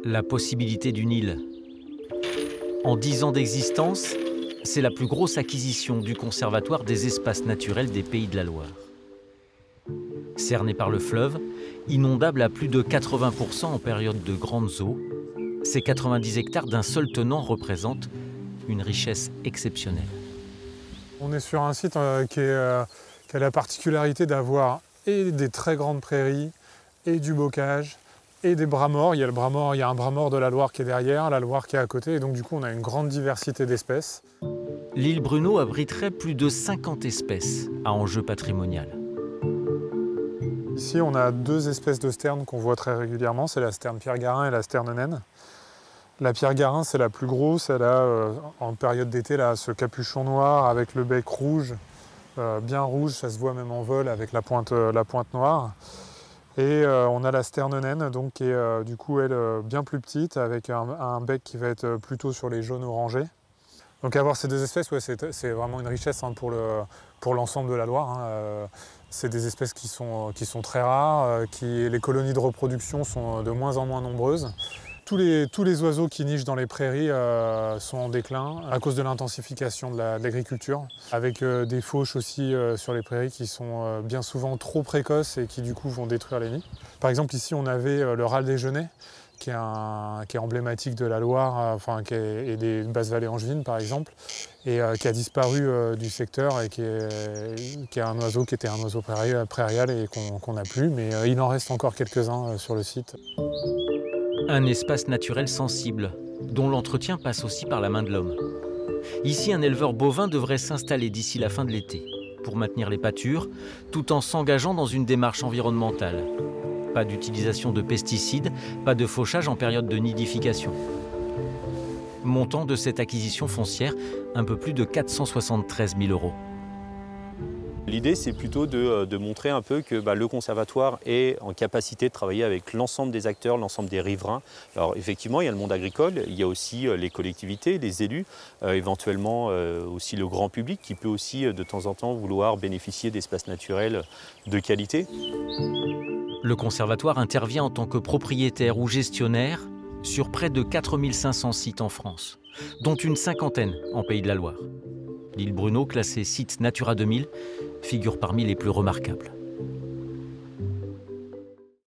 La possibilité d'une île. En 10 ans d'existence, c'est la plus grosse acquisition du Conservatoire des espaces naturels des Pays de la Loire. Cerné par le fleuve, inondable à plus de 80% en période de grandes eaux, ces 90 hectares d'un seul tenant représentent une richesse exceptionnelle. On est sur un site qui a la particularité d'avoir et des très grandes prairies, et du bocage, et des bras morts. Il y a un bras mort de la Loire qui est derrière, la Loire qui est à côté, et donc du coup on a une grande diversité d'espèces. L'île Brunehaut abriterait plus de 50 espèces à enjeu patrimonial. Ici on a deux espèces de sternes qu'on voit très régulièrement, c'est la sterne pierre-garin et la sterne naine. La pierre-garin c'est la plus grosse, elle a en période d'été ce capuchon noir avec le bec rouge, bien rouge, ça se voit même en vol avec la pointe noire. Et on a la sterne naine, donc, qui est du coup elle bien plus petite, avec un bec qui va être plutôt sur les jaunes orangés. Donc avoir ces deux espèces, ouais, c'est vraiment une richesse hein, pour l'ensemble de la Loire. Hein. C'est des espèces qui sont très rares, les colonies de reproduction sont de moins en moins nombreuses. Tous les oiseaux qui nichent dans les prairies sont en déclin à cause de l'intensification de l'agriculture, avec des fauches aussi sur les prairies qui sont bien souvent trop précoces et qui du coup vont détruire les nids. Par exemple ici on avait le râle des genêts, qui est emblématique de la Loire et des basses vallées angevines par exemple, et qui a disparu du secteur et qui est un oiseau qui était un oiseau prairial et qu'on n'a plus, mais il en reste encore quelques-uns sur le site. Un espace naturel sensible, dont l'entretien passe aussi par la main de l'homme. Ici, un éleveur bovin devrait s'installer d'ici la fin de l'été pour maintenir les pâtures, tout en s'engageant dans une démarche environnementale. Pas d'utilisation de pesticides, pas de fauchage en période de nidification. Montant de cette acquisition foncière, un peu plus de 473 000 €. L'idée, c'est plutôt de montrer un peu que le conservatoire est en capacité de travailler avec l'ensemble des acteurs, l'ensemble des riverains. Alors effectivement, il y a le monde agricole, il y a aussi les collectivités, les élus, éventuellement aussi le grand public qui peut aussi de temps en temps vouloir bénéficier d'espaces naturels de qualité. Le conservatoire intervient en tant que propriétaire ou gestionnaire sur près de 4 500 sites en France, dont une cinquantaine en Pays de la Loire. L'île Brunehaut, classée site Natura 2000, figure parmi les plus remarquables.